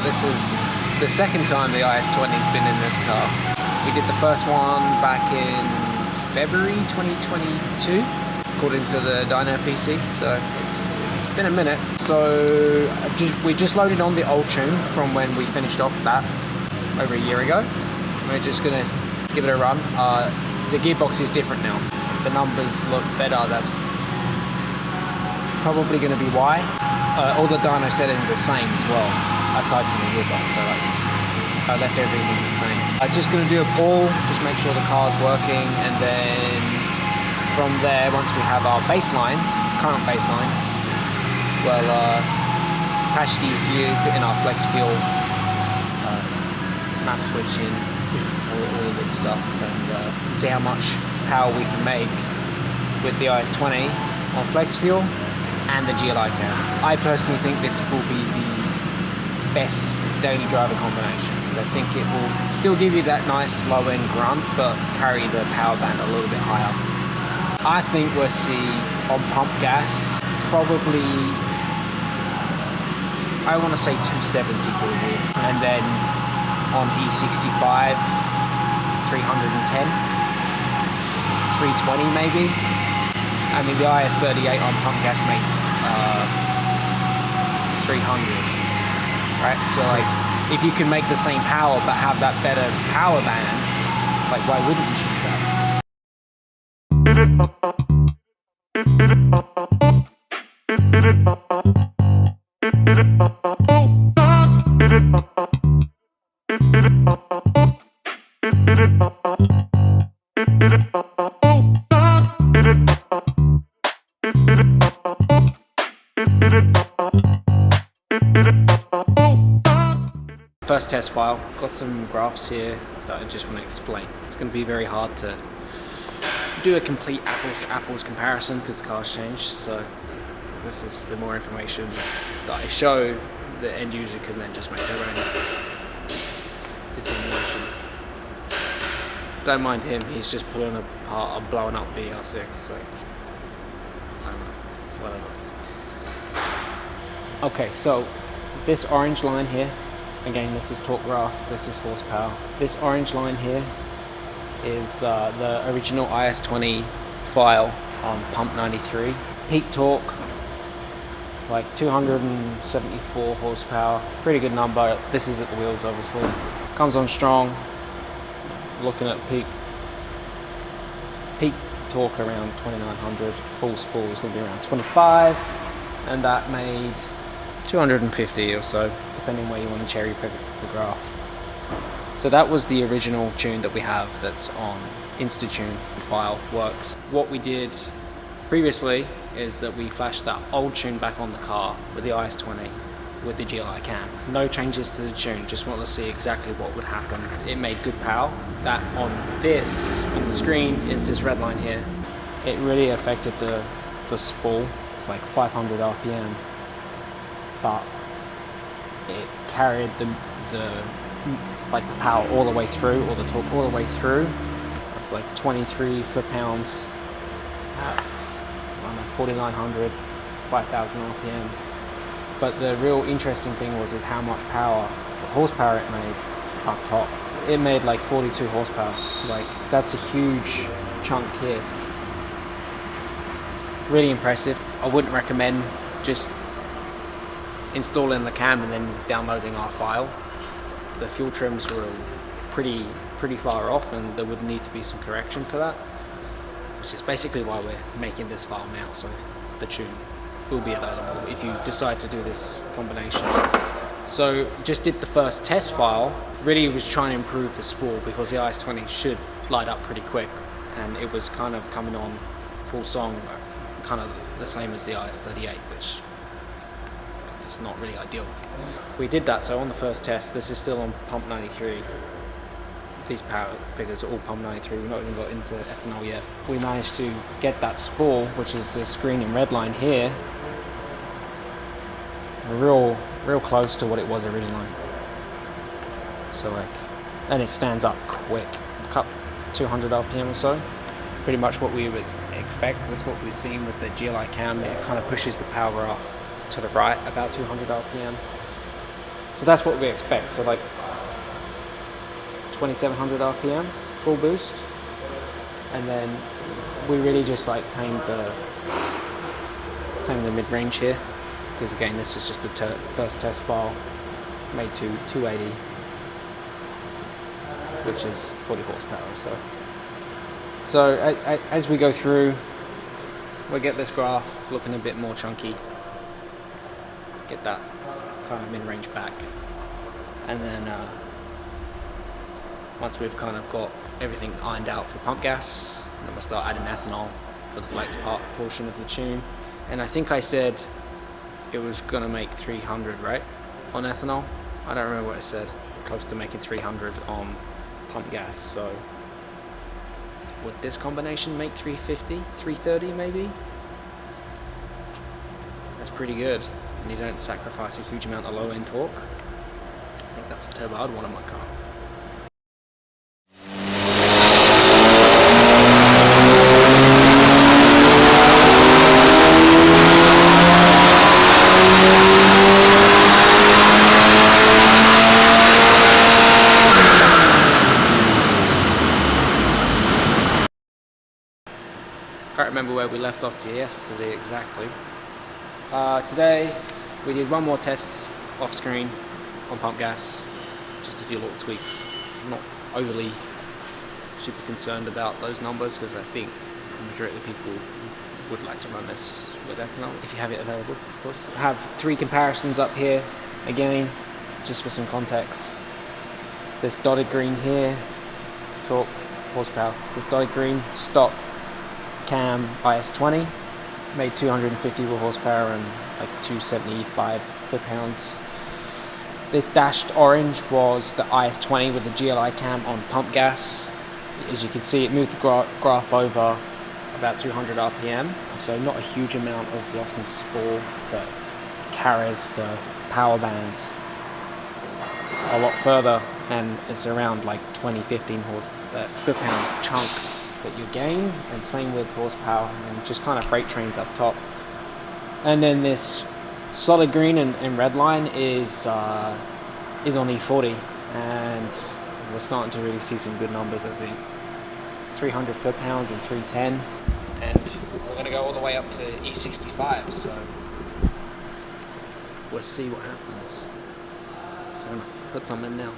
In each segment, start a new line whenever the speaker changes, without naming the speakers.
this is the second time the IS20's been in this car. We did the first one back in February 2022, according to the dyno PC, so it's been a minute. So we just loaded on the old tune from when we finished off that over a year ago. We're just gonna give it a run. The gearbox is different now. The numbers look better. That's probably gonna be why. All the dyno settings are same as well, aside from the gearbox. So like, I left everything the same. I'm just gonna do a pull, just make sure the car's working, and then from there, once we have our baseline, current baseline, we'll patch the ECU, put in our flex fuel, map switch in, all the good stuff, and see how much power we can make with the IS20 on flex fuel and the GLI Cam. I personally think this will be the best daily driver combination, because I think it will still give you that nice low end grunt, but carry the power band a little bit higher. I think we'll see on pump gas probably, I want to say 270 to the wheel, and then on E65 310, 320 maybe. I mean, the IS38 on pump gas made 300, right? So like, if you can make the same power but have that better power band, like why wouldn't you choose that? First test file, got some graphs here that I just want to explain. It's going to be very hard to do a complete apples to apples comparison because the car's changed, so this is the more information that I show. The end user can then just make their own determination. Don't mind him, he's just pulling apart a blown up BR6, so I don't know, whatever. Okay, so this orange line here, again, this is torque graph, this is horsepower. This orange line here is the original IS20 file on pump 93. Peak torque, like 274 horsepower, pretty good number. This is at the wheels, obviously. Comes on strong. Looking at peak torque around 2900. Full spool is going to be around 25, and that made 250 or so, depending where you want to cherry pick the graph. So that was the original tune that we have that's on InstaTune file works. What we did previously is that we flashed that old tune back on the car with the IS20 with the GLI Cam. No changes to the tune, just want to see exactly what would happen. It made good power. That on the screen is this red line here. It really affected the spool. It's like 500 RPM. But it carried the power all the way through, or the torque all the way through. It's like 23 foot-pounds at 4,900, 5,000 RPM. But the real interesting thing is how much horsepower it made up top. It made like 42 horsepower. So like, that's a huge chunk here. Really impressive. I wouldn't recommend just installing the cam and then downloading our file. The fuel trims were pretty far off, and there would need to be some correction for that, which is basically why we're making this file now, so the tune will be available if you decide to do this combination. So just did the first test file. Really was trying to improve the spool because the IS20 should light up pretty quick, and it was kind of coming on full song, kind of the same as the IS38, which is not really ideal. We did that, so on the first test, this is still on pump 93. These power figures are all pump 93, we've not even got into ethanol yet. We managed to get that spool, which is this green and red line here, real close to what it was originally. So like, and it stands up quick, cut 200 RPM or so. Pretty much what we would expect. That's what we've seen with the GLI Cam. It kind of pushes the power graph to the right, about 200 RPM. So that's what we expect. So like 2700 RPM, full boost. And then we really just like tame the mid-range here. Because again, this is just the first test file made to 280, which is 40 horsepower. So as we go through, we'll get this graph looking a bit more chunky, get that kind of mid-range back, and then once we've kind of got everything ironed out for pump gas, then we'll start adding ethanol for the flex portion of the tune. And I think I said it was gonna make 300, right, on ethanol? I don't remember what I said. Close to making 300 on pump gas. So would this combination make 350, 330 maybe? That's pretty good. And you don't sacrifice a huge amount of low end torque. I think that's the turbo I'd want in my car. Can't remember where we left off yesterday exactly. Today we did one more test off screen on pump gas, just a few little tweaks. I'm not overly super concerned about those numbers because I think the majority of the people would like to run this with ethanol if you have it available, of course. I have 3 comparisons up here again, just for some context. This dotted green here, torque, horsepower. This dotted green, stock Cam IS20, made 250 horsepower and like 275 foot-pounds. This dashed orange was the IS20 with the GLI Cam on pump gas. As you can see, it moved the graph over about 200 RPM, so not a huge amount of loss in spool, but carries the power band a lot further, and it's around like 20-15 foot-pound chunk that you gain, and same with horsepower, and just kind of freight trains up top. And then this solid green and red line is on E40, and we're starting to really see some good numbers. I think 300 foot-pounds and 310, and we're going to go all the way up to E65, so we'll see what happens. So I'm going to put some in now.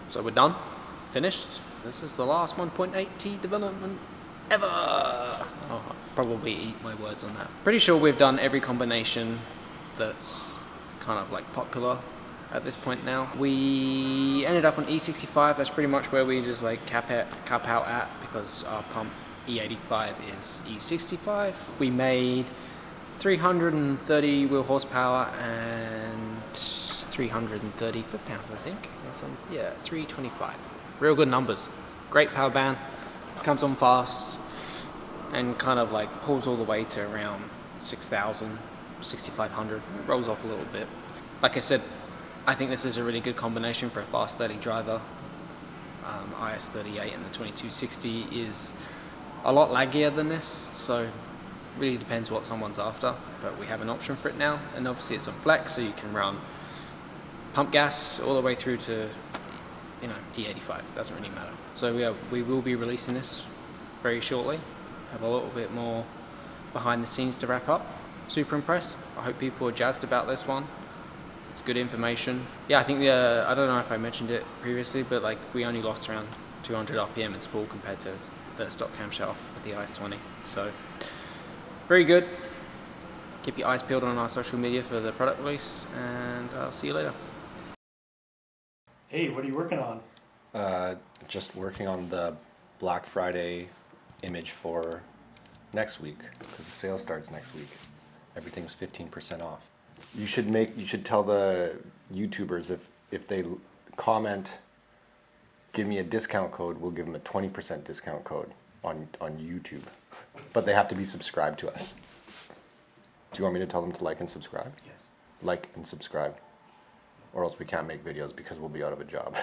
So we're done, finished. This is the last 1.8T development ever. Oh, I'll probably eat my words on that. Pretty sure we've done every combination that's kind of like popular at this point now. We ended up on E65. That's pretty much where we just like cap out at, because our pump E85 is E65. We made 330 wheel horsepower and 330 foot-pounds, I think. Yeah, 325. Real good numbers. Great power band, comes on fast, and kind of like pulls all the way to around 6,000, 6,500. Rolls off a little bit. Like I said, I think this is a really good combination for a fast, steady driver. IS38 and the 2260 is a lot laggier than this, so really depends what someone's after, but we have an option for it now, and obviously it's on flex, so you can run pump gas all the way through to, you know, E85. Doesn't really matter. So yeah, we will be releasing this very shortly. Have a little bit more behind the scenes to wrap up. Super impressed. I hope people are jazzed about this one. It's good information. Yeah, I think I don't know if I mentioned it previously, but like we only lost around 200 RPM in spool compared to the stock camshaft with the IS20. So very good. Keep your eyes peeled on our social media for the product release, and I'll see you later.
Hey, what are you working on?
Just working on the Black Friday image for next week, because the sale starts next week. Everything's 15% off. You should tell the YouTubers if they comment, give me a discount code, we'll give them a 20% discount code on YouTube. But they have to be subscribed to us. Do you want me to tell them to like and subscribe?
Yes.
Like and subscribe. Or else we can't make videos because we'll be out of a job.